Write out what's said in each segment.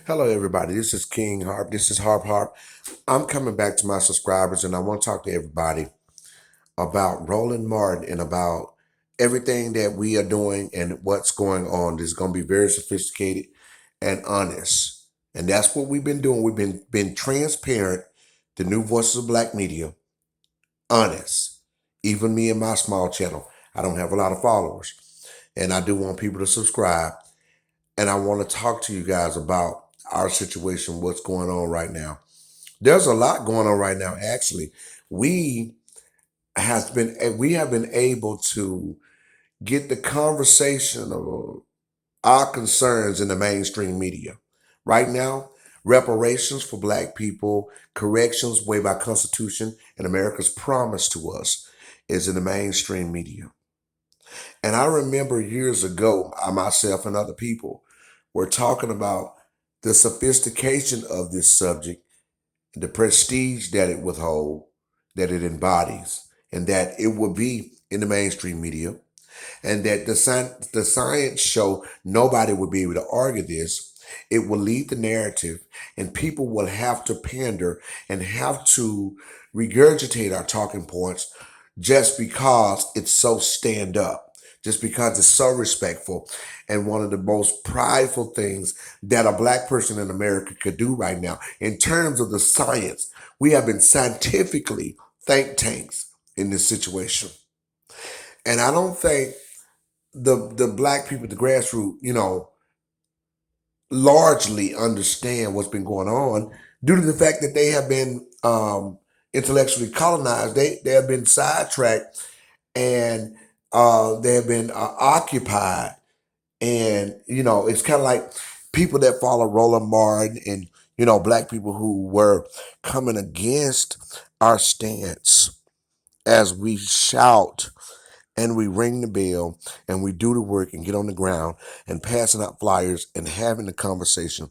Hello, everybody. This is King Harp. This is Harp. I'm coming back to my subscribers, and I want to talk to everybody about Roland Martin and about everything that we are doing and what's going on. This is going to be very sophisticated and honest, and that's what we've been doing. We've been transparent. The new voices of Black media, honest. Even me and my small channel, I don't have a lot of followers, and I do want people to subscribe. And I want to talk to you guys about our situation, what's going on right now. There's a lot going on right now. Actually, we we have been able to get the conversation of our concerns in the mainstream media. Right now, reparations for Black people, corrections way by Constitution, and America's promise to us is in the mainstream media. And I remember years ago, I myself and other people were talking about the sophistication of this subject, the prestige that it withhold, that it embodies, and that it will be in the mainstream media, and that the science show nobody would be able to argue this. It will lead the narrative, and people will have to pander and have to regurgitate our talking points just because it's so stand up, just because it's so respectful. And one of the most prideful things that a Black person in America could do right now, in terms of the science, we have been scientifically think tanks in this situation. And I don't think the Black people, the grassroots, largely understand what's been going on due to the fact that they have been intellectually colonized. They have been sidetracked, and they have been occupied. And it's kind of like people that follow Roland Martin and Black people who were coming against our stance as we shout and we ring the bell and we do the work and get on the ground and passing out flyers and having the conversation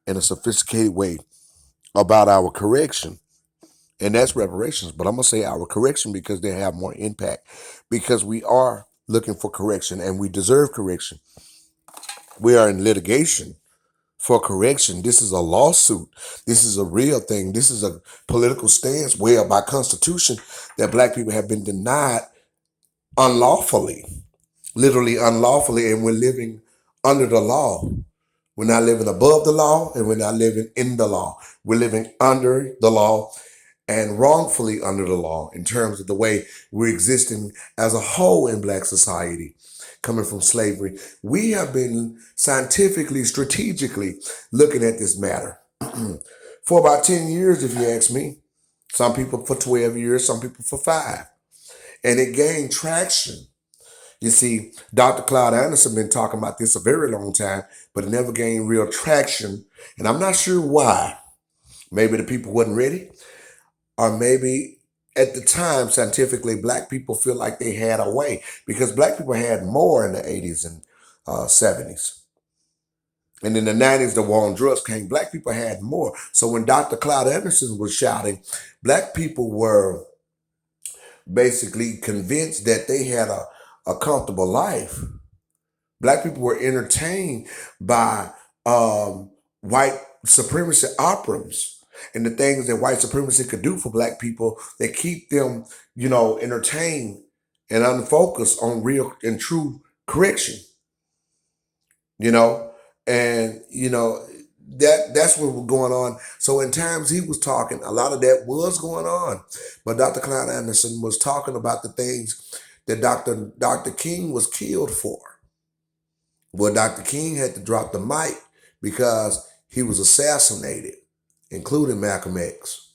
in a sophisticated way about our correction. And that's reparations. But I'm going to say our correction because they have more impact, because we are looking for correction and we deserve correction. We are in litigation for correction. This is a lawsuit. This is a real thing. This is a political stance where by Constitution that Black people have been denied unlawfully, literally unlawfully, and we're living under the law. We're not living above the law, and we're not living in the law. We're living under the law and wrongfully under the law in terms of the way we're existing as a whole in Black society, coming from slavery. We have been scientifically, strategically looking at this matter for about 10 years, if you ask me. Some people for 12 years, some people for 5. And it gained traction. You see, Dr. Cloud Anderson been talking about this a very long time, but it never gained real traction. And I'm not sure why. Maybe the people wasn't ready, or maybe at the time, scientifically, Black people feel like they had a way, because Black people had more in the 80s and 70s. And in the 90s, the war on drugs came. Black people had more. So when Dr. Cloud Anderson was shouting, Black people were basically convinced that they had a comfortable life. Black people were entertained by white supremacy operums and the things that white supremacy could do for Black people that keep them, entertained and unfocused on real and true correction, you know, and that's what was going on. So in times he was talking, a lot of that was going on, but Dr. Cloud Anderson was talking about the things that Dr. King was killed for. Well, Dr. King had to drop the mic because he was assassinated, including Malcolm X.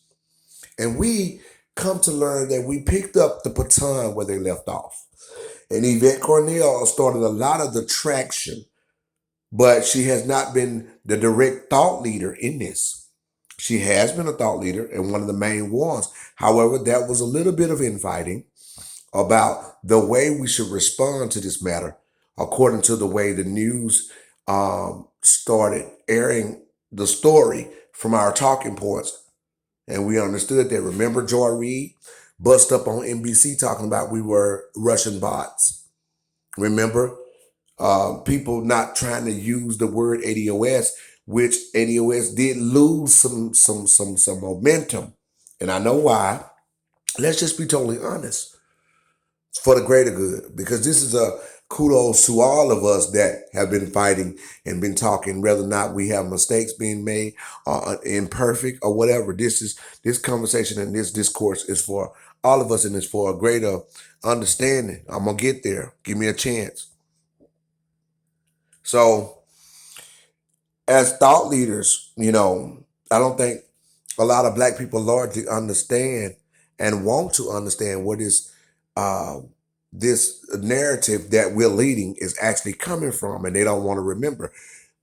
And we come to learn that we picked up the baton where they left off. And Yvette Cornell started a lot of the traction, but she has not been the direct thought leader in this. She has been a thought leader and one of the main ones. However, that was a little bit of infighting about the way we should respond to this matter, according to the way the news started airing the story from our talking points. And we understood that. Remember Joy Reid bust up on NBC talking about we were Russian bots. Remember people not trying to use the word ADOS which ADOS did lose some momentum. And I know why. Let's just be totally honest. It's for the greater good, because this is a kudos to all of us that have been fighting and been talking, whether or not we have mistakes being made, imperfect or whatever. This conversation and this discourse is for all of us, and it's for a greater understanding. I'm gonna get there. Give me a chance. So, as thought leaders, I don't think a lot of black people largely understand and want to understand what is uh, this narrative that we're leading is actually coming from, and they don't want to remember,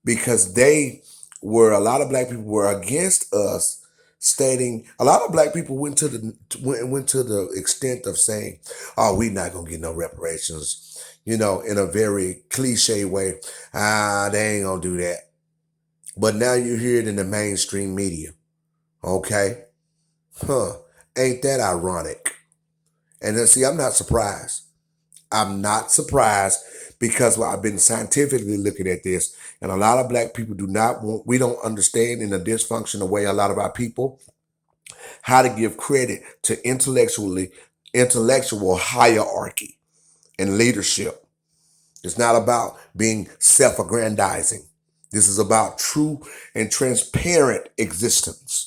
because a lot of black people were against us, stating a lot of black people went to the extent of saying, "Oh, we're not gonna get no reparations," in a very cliche way. They ain't gonna do that. But now you hear it in the mainstream media. Okay? Huh. Ain't that ironic? And then, see, I'm not surprised. I'm not surprised, because I've been scientifically looking at this, and a lot of black people we don't understand in a dysfunctional way, a lot of our people, how to give credit to intellectual hierarchy and leadership. It's not about being self-aggrandizing. This is about true and transparent existence.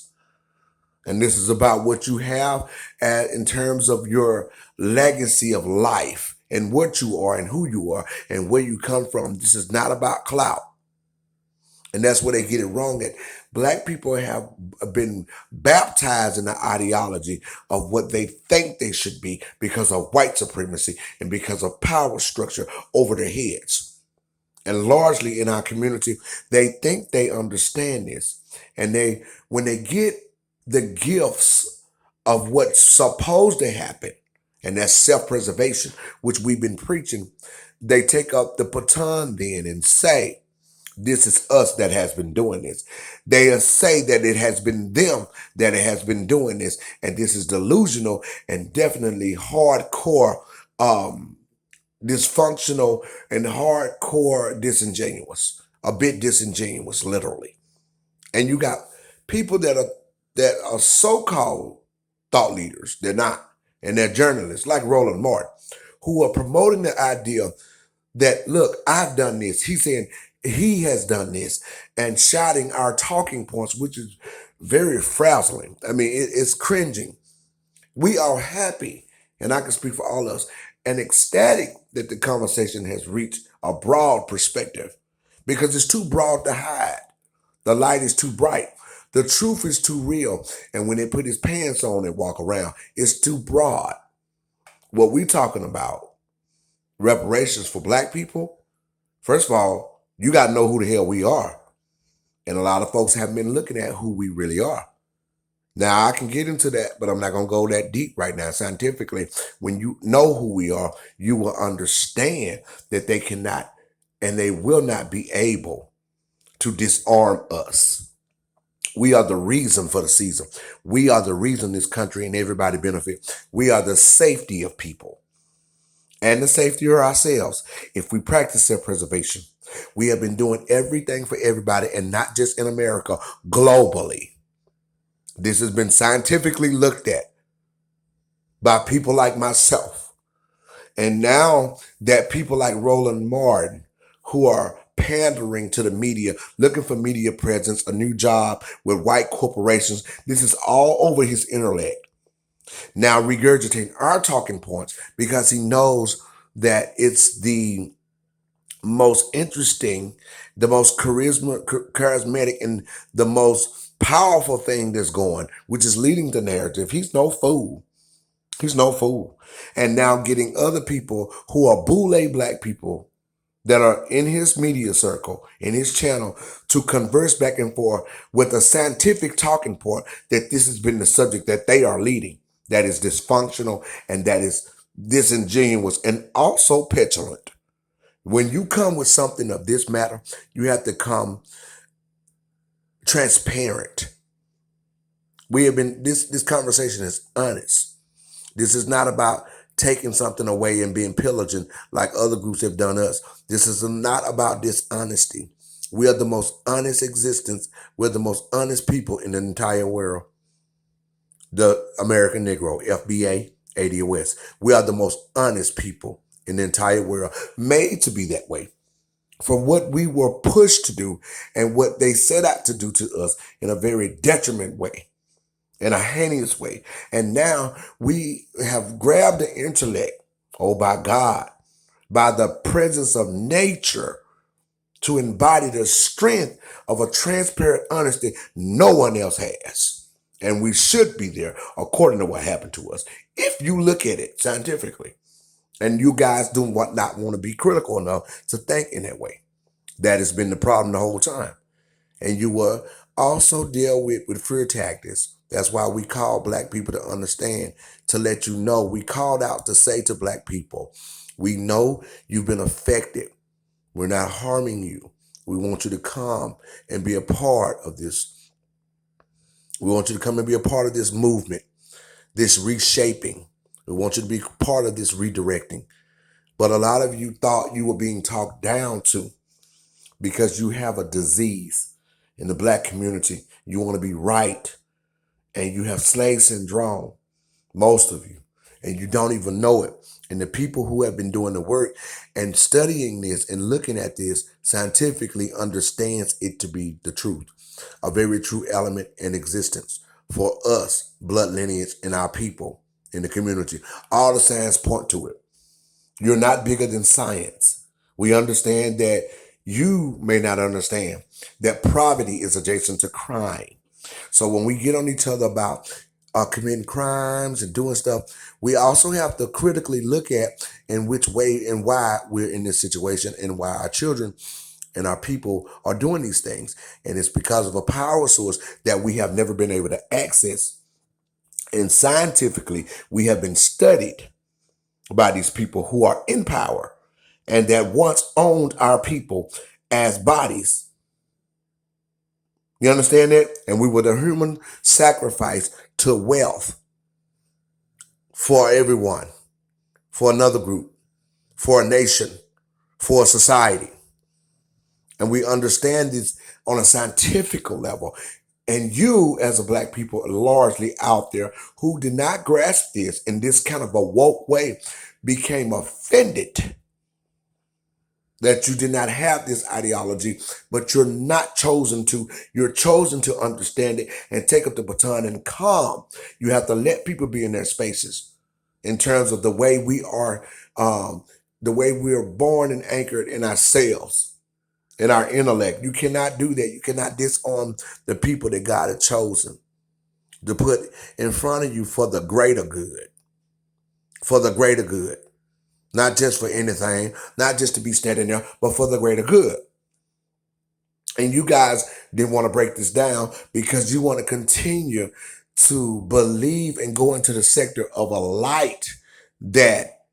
And this is about what you have in terms of your legacy of life and what you are and who you are and where you come from. This is not about clout. And that's where they get it wrong at. Black people have been baptized in the ideology of what they think they should be because of white supremacy and because of power structure over their heads. And largely in our community, they think they understand this. And when they get the gifts of what's supposed to happen, and that's self-preservation, which we've been preaching, they take up the baton then and say, this is us that has been doing this. They say that it has been them that it has been doing this, and this is delusional and definitely hardcore dysfunctional and hardcore disingenuous, a bit disingenuous, literally. And you got people that are so-called thought leaders, they're not, and they're journalists like Roland Martin, who are promoting the idea that, look, I've done this. He's saying he has done this, and shouting our talking points, which is very frazzling. I mean, it's cringing. We are happy, and I can speak for all of us, and ecstatic that the conversation has reached a broad perspective, because it's too broad to hide. The light is too bright. The truth is too real. And when they put his pants on and walk around, it's too broad. What we talking about, reparations for black people, first of all, you got to know who the hell we are. And a lot of folks haven't been looking at who we really are. Now, I can get into that, but I'm not going to go that deep right now. Scientifically, when you know who we are, you will understand that they cannot and they will not be able to disarm us. We are the reason for the season. We are the reason this country and everybody benefit. We are the safety of people and the safety of ourselves if we practice self-preservation. We have been doing everything for everybody, and not just in America, globally. This has been scientifically looked at by people like myself. And now that people like Roland Martin, who are pandering to the media, looking for media presence, a new job with white corporations, this is all over his intellect. Now regurgitating our talking points because he knows that it's the most interesting, the most charismatic, and the most powerful thing that's going, which is leading the narrative. He's no fool. He's no fool. And now getting other people who are boule black people that are in his media circle, in his channel, to converse back and forth with a scientific talking point that this has been the subject that they are leading, that is dysfunctional and that is disingenuous and also petulant. When you come with something of this matter, you have to come transparent. We have been, this conversation is honest. This is not about taking something away and being pillaging like other groups have done us. This is not about dishonesty. We are the most honest existence. We're the most honest people in the entire world. The American Negro, FBA, ADOS. We are the most honest people in the entire world, made to be that way. From what we were pushed to do and what they set out to do to us in a very detriment way, in a heinous way. And now we have grabbed the intellect, oh, by God, by the presence of nature, to embody the strength of a transparent honesty no one else has. And we should be there according to what happened to us. If you look at it scientifically, and you guys do not want to be critical enough to think in that way. That has been the problem the whole time. And you will also deal with fear tactics. That's why we call black people to understand, to let you know. We called out to say to black people, we know you've been affected. We're not harming you. We want you to come and be a part of this. We want you to come and be a part of this movement, this reshaping. We want you to be part of this redirecting. But a lot of you thought you were being talked down to because you have a disease in the black community. You want to be right, and you have slave syndrome, most of you, and you don't even know it. And the people who have been doing the work and studying this and looking at this scientifically understands it to be the truth, a very true element in existence for us, blood lineage, and our people in the community. All the signs point to it. You're not bigger than science. We understand that you may not understand that poverty is adjacent to crime. So when we get on each other about committing crimes and doing stuff, we also have to critically look at in which way and why we're in this situation and why our children and our people are doing these things. And it's because of a power source that we have never been able to access. And scientifically, we have been studied by these people who are in power and that once owned our people as bodies. You understand that? And we were the human sacrifice to wealth for everyone, for another group, for a nation, for a society. And we understand this on a scientific level. And you, as a black people, are largely out there who did not grasp this in this kind of a woke way, became offended that you did not have this ideology, but you're not chosen to. You're chosen to understand it and take up the baton and come. You have to let people be in their spaces in terms of the way we are, the way we are born and anchored in ourselves, in our intellect. You cannot do that. You cannot disarm the people that God has chosen to put in front of you for the greater good, for the greater good. Not just for anything, not just to be standing there, but for the greater good. And you guys didn't want to break this down because you want to continue to believe and go into the sector of a light that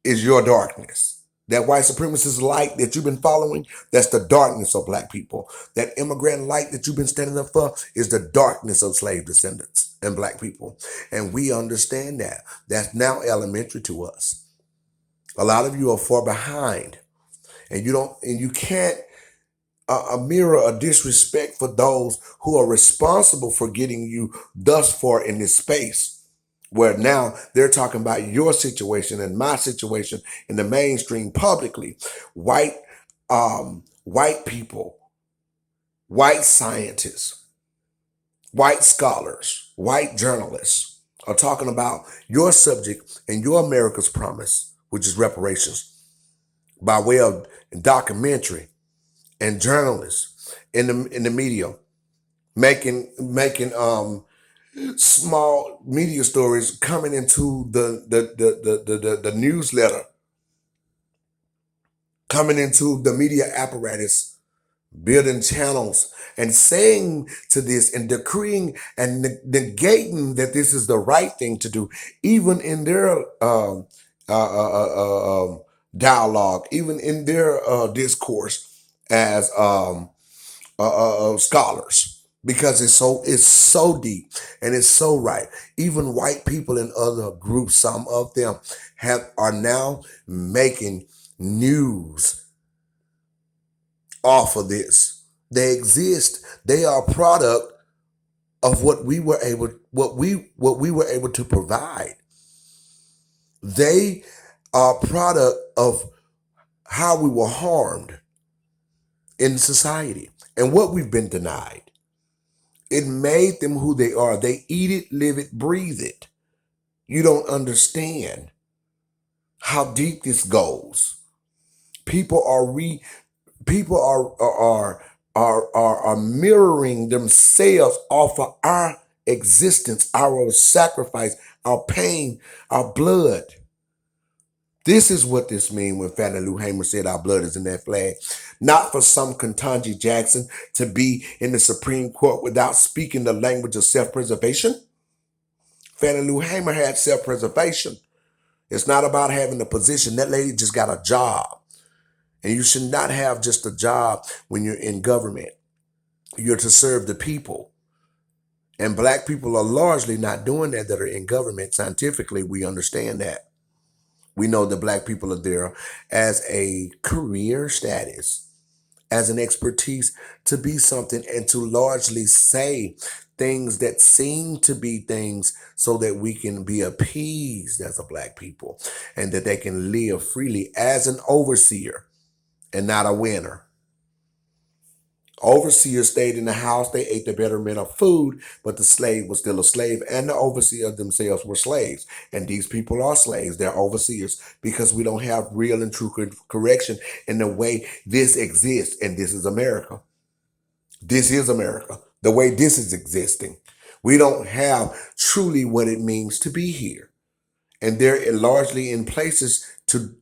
is your darkness. That white supremacist light that you've been following, that's the darkness of black people. That immigrant light that you've been standing up for is the darkness of slave descendants and black people. And we understand that. That's now elementary to us. A lot of you are far behind, and you can't mirror a disrespect for those who are responsible for getting you thus far in this space, where now they're talking about your situation and my situation in the mainstream publicly. White people, white scientists, white scholars, white journalists are talking about your subject and your America's promise, which is reparations, by way of documentary and journalists in the media, making small media stories coming into the newsletter, coming into the media apparatus, building channels and saying to this and decreeing and negating that this is the right thing to do, even in their dialogue, even in their discourse as scholars, because it's so deep and it's so right. Even white people in other groups, some of them are now making news off of this. They exist. They are a product of what we were able to provide. They are a product of how we were harmed in society and what we've been denied. It made them who they are. They eat it, live it, breathe it. You don't understand how deep this goes. People are people are mirroring themselves off of our existence, our sacrifice, our pain, our blood. This is what this means when Fannie Lou Hamer said our blood is in that flag. Not for some Ketanji Jackson to be in the Supreme Court without speaking the language of self-preservation. Fannie Lou Hamer had self-preservation. It's not about having a position. That lady just got a job. And you should not have just a job when you're in government. You're to serve the people. And black people are largely not doing that are in government. Scientifically, we understand that. We know that black people are there as a career status, as an expertise to be something and to largely say things that seem to be things so that we can be appeased as a black people and that they can live freely as an overseer and not a winner. Overseers stayed in the house. They ate the betterment of food, but the slave was still a slave, and the overseer themselves were slaves. And these people are slaves. They're overseers because we don't have real and true correction in the way this exists. And this is America. This is America. The way this is existing. We don't have truly what it means to be here. And they're largely in places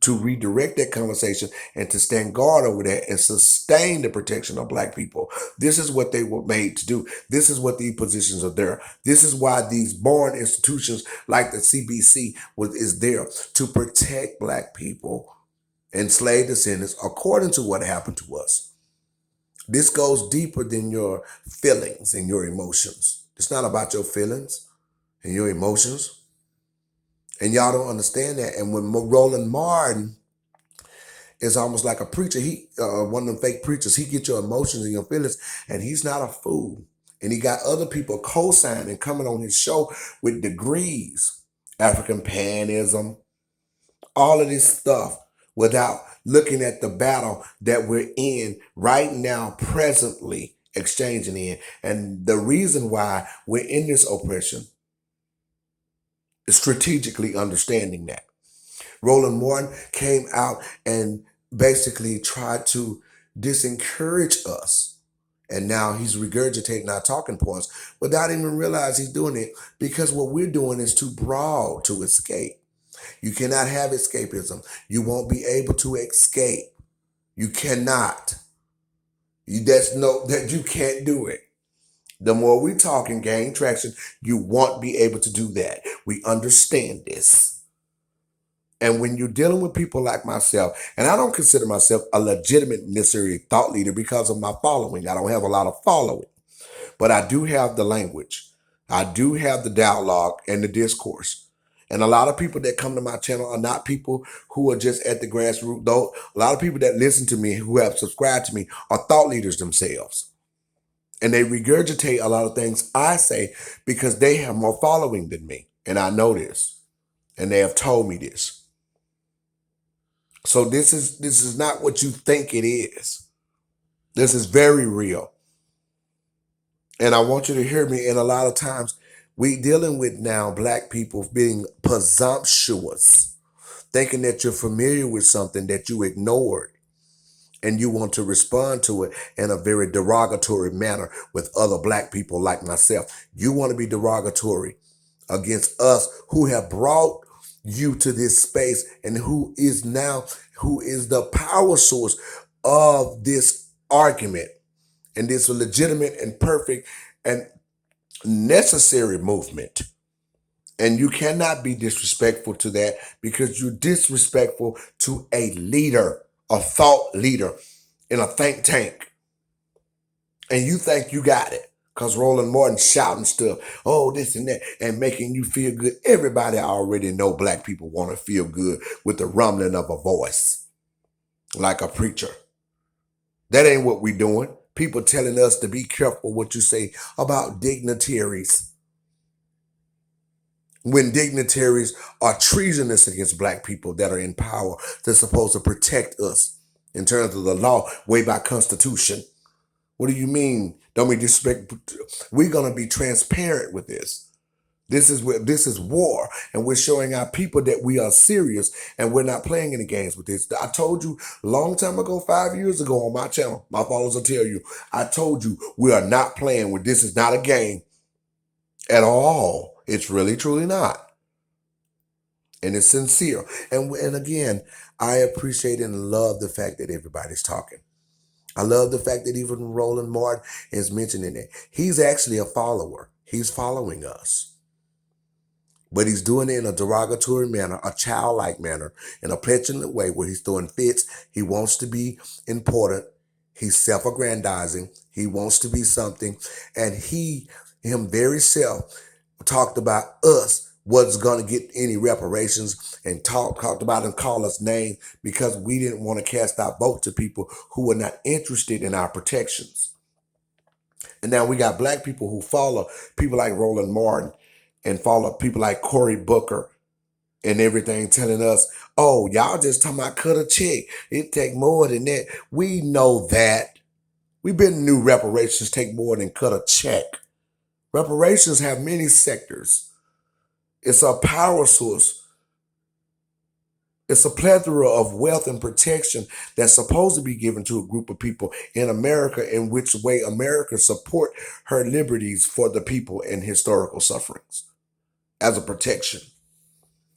to redirect that conversation and to stand guard over that and sustain the protection of black people. This is what they were made to do. This is what these positions are there. This is why these born institutions like the CBC is there to protect black people, enslaved descendants, according to what happened to us. This goes deeper than your feelings and your emotions. It's not about your feelings and your emotions. And y'all don't understand that. And when Roland Martin is almost like a preacher, one of them fake preachers, he gets your emotions and your feelings, and he's not a fool. And he got other people co-signing, coming on his show with degrees, African panism, all of this stuff, without looking at the battle that we're in right now, presently exchanging in. And the reason why we're in this oppression, strategically understanding that. Roland Martin came out and basically tried to disencourage us. And now he's regurgitating our talking points without even realizing he's doing it because what we're doing is too broad to escape. You cannot have escapism. You won't be able to escape. You cannot. That you can't do it. The more we talk and gain traction, you won't be able to do that. We understand this. And when you're dealing with people like myself, and I don't consider myself a legitimate necessary thought leader because of my following. I don't have a lot of following, but I do have the language. I do have the dialogue and the discourse. And a lot of people that come to my channel are not people who are just at the grassroots. Though a lot of people that listen to me, who have subscribed to me, are thought leaders themselves. And they regurgitate a lot of things I say because they have more following than me. And I know this. And they have told me this. So this is not what you think it is. This is very real. And I want you to hear me. And a lot of times we dealing with now black people being presumptuous, thinking that you're familiar with something that you ignored. And you want to respond to it in a very derogatory manner with other black people like myself. You want to be derogatory against us who have brought you to this space and who is the power source of this argument and this legitimate and perfect and necessary movement. And you cannot be disrespectful to that because you're disrespectful to a leader, a thought leader in a think tank. And you think you got it because Roland Martin shouting stuff, oh, this and that, and making you feel good. Everybody already know black people want to feel good with the rumbling of a voice, like a preacher. That ain't what we doing. People telling us to be careful what you say about dignitaries when dignitaries are treasonous against black people that are in power. They're supposed to protect us in terms of the law, way by Constitution. What do you mean? Don't we disrespect? We're gonna be transparent with this. This is war, and we're showing our people that we are serious and we're not playing any games with this. I told you a long time ago, 5 years ago on my channel, my followers will tell you, I told you we are not playing with this. Is not a game at all. It's really truly not. And it's sincere. And again, I appreciate and love the fact that everybody's talking. I love the fact that even Roland Martin is mentioning it. He's actually a follower. He's following us. But he's doing it in a derogatory manner, a childlike manner, in a petulant way where he's throwing fits. He wants to be important. He's self-aggrandizing. He wants to be something. And him very self talked about us was going to get any reparations and talked about and call us names because we didn't want to cast our vote to people who were not interested in our protections. And now we got black people who follow people like Roland Martin and follow people like Cory Booker and everything telling us, oh, y'all just talking about cut a check. It take more than that. We know that. We've been new reparations take more than cut a check. Reparations have many sectors. It's a power source. It's a plethora of wealth and protection that's supposed to be given to a group of people in America, in which way America support her liberties for the people and historical sufferings as a protection.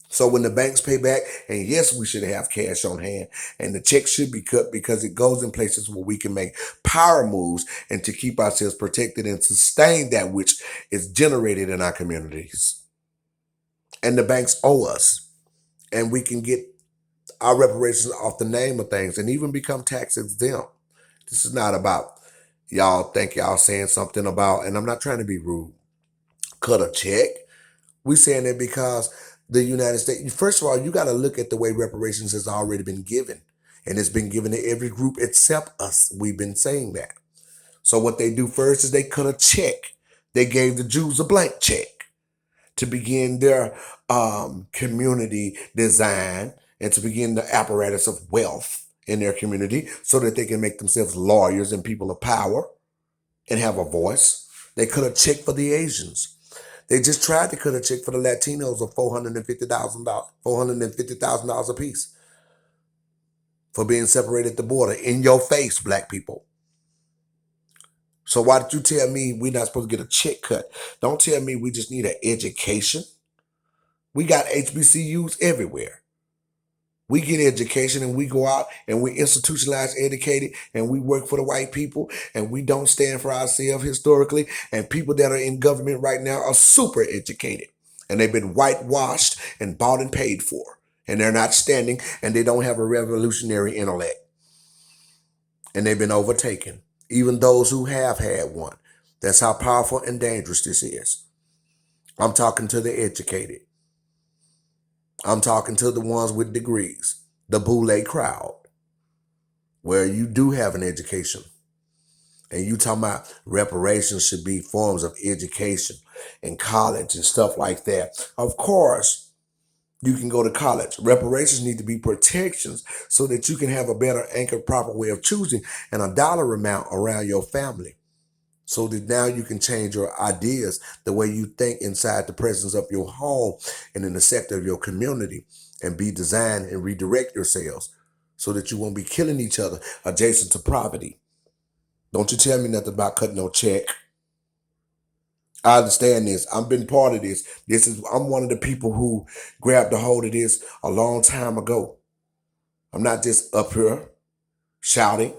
So when the banks pay back, and yes, we should have cash on hand, and the check should be cut because it goes in places where we can make power moves and to keep ourselves protected and sustain that which is generated in our communities. And the banks owe us, and we can get our reparations off the name of things and even become tax exempt. This is not about y'all think y'all saying something about, and I'm not trying to be rude, cut a check. We saying it because the United States, first of all, you got to look at the way reparations has already been given. And it's been given to every group except us. We've been saying that. So what they do first is they cut a check. They gave the Jews a blank check to begin their community design and to begin the apparatus of wealth in their community so that they can make themselves lawyers and people of power and have a voice. They cut a check for the Asians. They just tried to cut a check for the Latinos of $450,000 a piece for being separated at the border. In your face, black people. So why did you tell me we're not supposed to get a check cut? Don't tell me we just need an education. We got HBCUs everywhere. We get education and we go out and we institutionalize educated and we work for the white people and we don't stand for ourselves historically. And people that are in government right now are super educated and they've been whitewashed and bought and paid for. And they're not standing and they don't have a revolutionary intellect. And they've been overtaken. Even those who have had one. That's how powerful and dangerous this is. I'm talking to the educated. I'm talking to the ones with degrees, the boule crowd, where you do have an education. And you talking about reparations should be forms of education and college and stuff like that. Of course, you can go to college. Reparations need to be protections so that you can have a better anchored, proper way of choosing and a dollar amount around your family. So that now you can change your ideas, the way you think inside the presence of your home and in the sector of your community and be designed and redirect yourselves so that you won't be killing each other adjacent to poverty. Don't you tell me nothing about cutting no check. I understand this. I've been part of this. I'm one of the people who grabbed a hold of this a long time ago. I'm not just up here shouting.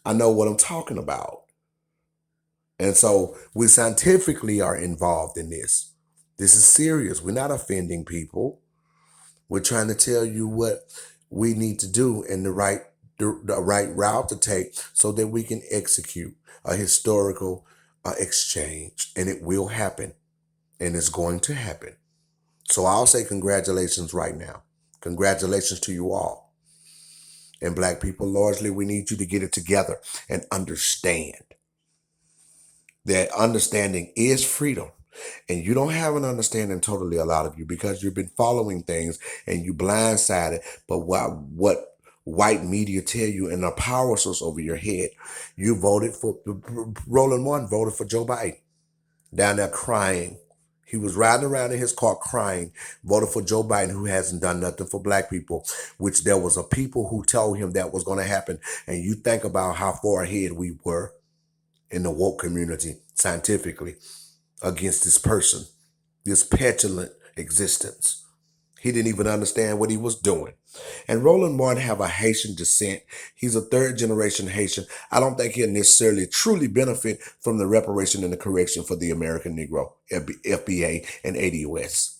I know what I'm talking about. And so we scientifically are involved in this. This is serious. We're not offending people. We're trying to tell you what we need to do and the right route to take so that we can execute a historical exchange. And it will happen. And it's going to happen. So I'll say congratulations right now. Congratulations to you all. And black people, largely, we need you to get it together and understand that understanding is freedom. And you don't have an understanding totally, a lot of you, because you've been following things and you blindsided. But what white media tell you and the power source over your head, you voted for Roland one voted for Joe Biden, down there crying. He was riding around in his car crying, voted for Joe Biden, who hasn't done nothing for black people, which there was a people who told him that was going to happen. And you think about how far ahead we were in the woke community scientifically against this person, this petulant existence. He didn't even understand what he was doing. And Roland Martin have a Haitian descent. He's a third generation Haitian. I don't think he'll necessarily truly benefit from the reparation and the correction for the American Negro, FBA and ADOS.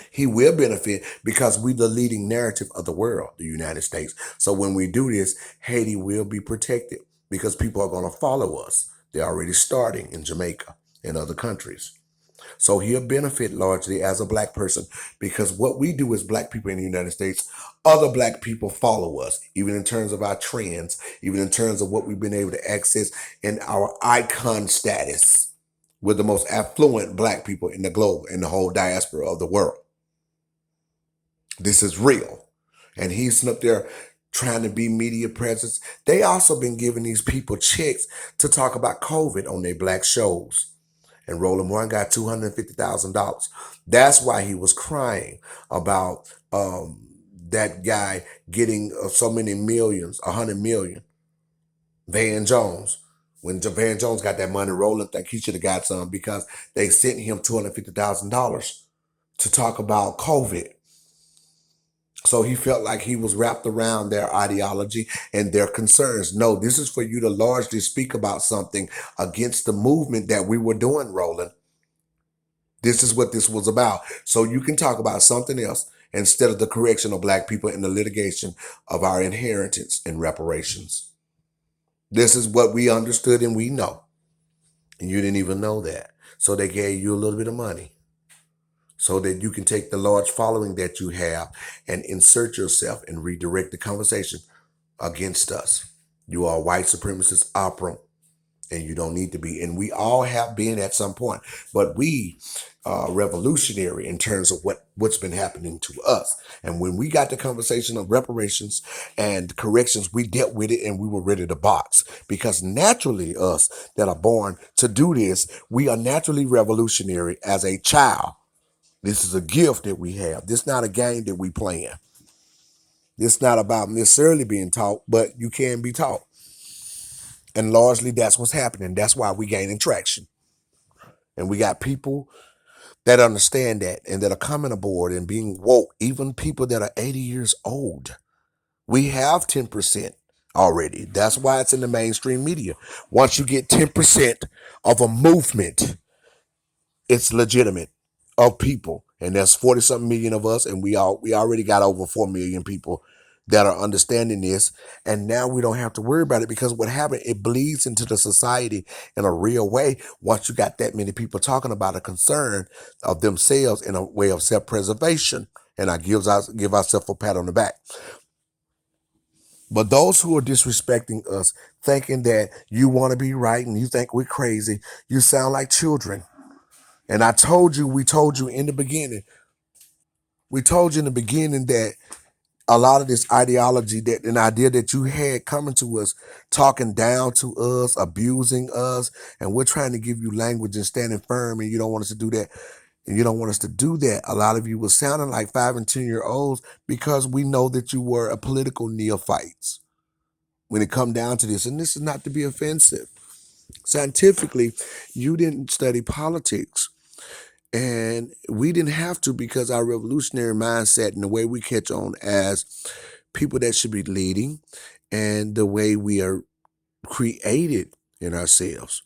He will benefit because we're the leading narrative of the world, the United States. So when we do this, Haiti will be protected because people are going to follow us. They're already starting in Jamaica and other countries. So he'll benefit largely as a black person because what we do as black people in the United States, other black people follow us, even in terms of our trends, even in terms of what we've been able to access in our icon status. We're the most affluent black people in the globe, in the whole diaspora of the world. This is real. And he's up there trying to be media presence. They also been giving these people checks to talk about COVID on their black shows. And Roland Martin got $250,000. That's why he was crying about that guy getting so many millions, 100 million, Van Jones. When Van Jones got that money, Roland think he should have got some because they sent him $250,000 to talk about COVID. So he felt like he was wrapped around their ideology and their concerns. No, this is for you to largely speak about something against the movement that we were doing, Roland. This is what this was about. So you can talk about something else instead of the correction of black people and the litigation of our inheritance and reparations. This is what we understood and we know. And you didn't even know that. So they gave you a little bit of money so that you can take the large following that you have and insert yourself and redirect the conversation against us. You are a white supremacist opera, and you don't need to be. And we all have been at some point, but we are revolutionary in terms of what's been happening to us. And when we got the conversation of reparations and corrections, we dealt with it and we were ready to box, because naturally us that are born to do this, we are naturally revolutionary as a child. This is a gift that we have. This is not a game that we playing. This is not about necessarily being taught, but you can be taught. And largely that's what's happening. That's why we gaining traction. And we got people that understand that and that are coming aboard and being woke, even people that are 80 years old. We have 10% already. That's why it's in the mainstream media. Once you get 10% of a movement, it's legitimate, of people. And there's 40 something million of us, and we already got over 4 million people that are understanding this. And now we don't have to worry about it, because what happened, it bleeds into the society in a real way once you got that many people talking about a concern of themselves in a way of self-preservation. And I give ourselves a pat on the back. But those who are disrespecting us, thinking that you want to be right and you think we're crazy, you sound like children. And we told you in the beginning, that a lot of this ideology, that an idea that you had coming to us, talking down to us, abusing us, and we're trying to give you language and standing firm, and you don't want us to do that. And you don't want us to do that. A lot of you were sounding like 5 and 10-year-olds because we know that you were a political neophytes when it come down to this. And this is not to be offensive. Scientifically, you didn't study politics. And we didn't have to, because our revolutionary mindset and the way we catch on as people that should be leading and the way we are created in ourselves.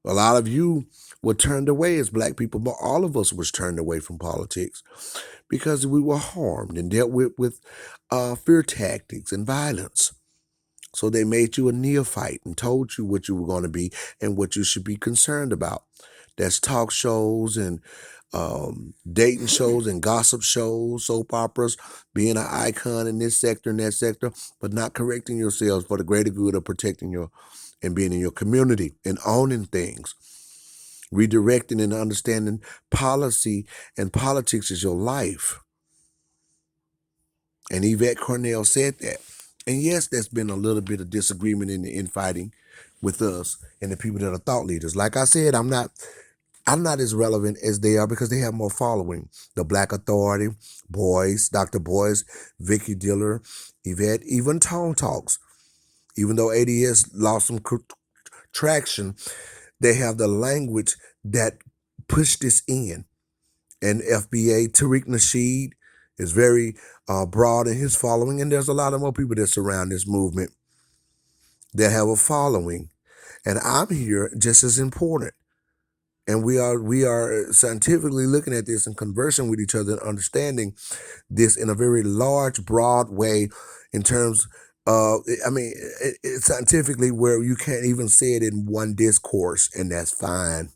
A lot of you were turned away as black people, but all of us was turned away from politics because we were harmed and dealt with fear tactics and violence. So they made you a neophyte and told you what you were going to be and what you should be concerned about. That's talk shows and dating shows and gossip shows, soap operas, being an icon in this sector and that sector, but not correcting yourselves for the greater good of protecting your and being in your community and owning things. Redirecting and understanding policy and politics is your life. And Yvette Cornell said that. And yes, there's been a little bit of disagreement in the infighting with us and the people that are thought leaders. Like I said, I'm not as relevant as they are because they have more following. The Black Authority, Boyce, Dr. Boyce, Vicky Diller, Yvette, even Tone Talks. Even though ADS lost some traction, they have the language that pushed this in. And FBA, Tariq Nasheed is very broad in his following, and there's a lot of more people that surround this movement that have a following. And I'm here just as important. And we are scientifically looking at this and conversing with each other and understanding this in a very large, broad way in terms of, scientifically where you can't even say it in one discourse, and that's fine.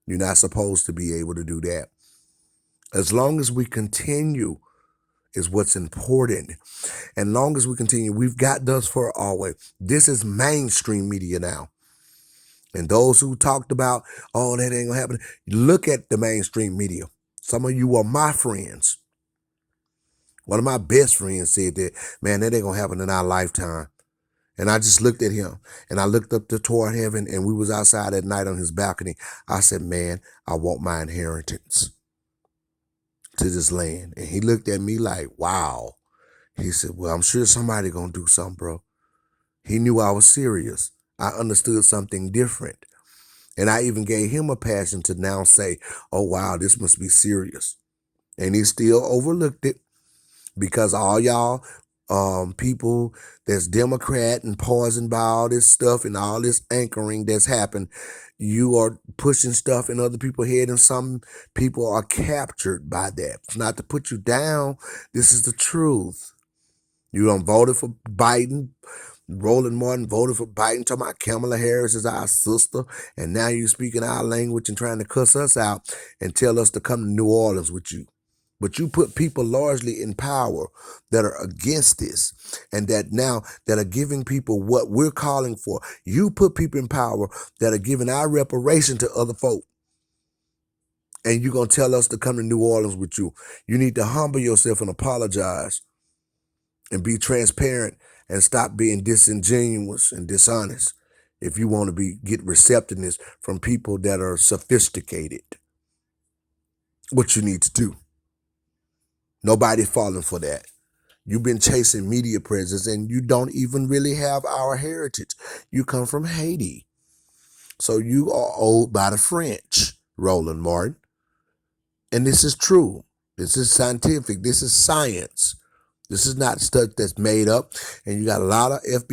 You're not supposed to be able to do that. As long as we continue is what's important. And long as we continue, we've got thus for always. This is mainstream media now. And those who talked about, oh, that ain't gonna happen, look at the mainstream media. Some of you are my friends. One of my best friends said that, man, that ain't gonna happen in our lifetime. And I just looked at him and I looked up toward heaven, and we was outside at night on his balcony. I said, man, I want my inheritance to this land. And he looked at me like, wow. He said, well, I'm sure somebody gonna do something, bro. He knew I was serious. I understood something different. And I even gave him a passion to now say, oh, wow, this must be serious. And he still overlooked it because all y'all people that's Democrat and poisoned by all this stuff and all this anchoring that's happened, you are pushing stuff in other people's head, and some people are captured by that. It's not to put you down. This is the truth. You done voted for Biden. Roland Martin voted for Biden, talking about Kamala Harris is our sister, and now you speaking our language and trying to cuss us out and tell us to come to New Orleans with you. But you put people largely in power that are against this and that now that are giving people what we're calling for. You put people in power that are giving our reparation to other folk. And you're going to tell us to come to New Orleans with you. You need to humble yourself and apologize and be transparent and stop being disingenuous and dishonest if you want to get receptiveness from people that are sophisticated. What you need to do. Nobody falling for that. You've been chasing media presence and you don't even really have our heritage. You come from Haiti. So you are owed by the French, Roland Martin. And this is true. This is scientific. This is science. This is not stuff that's made up. And you got a lot of FBI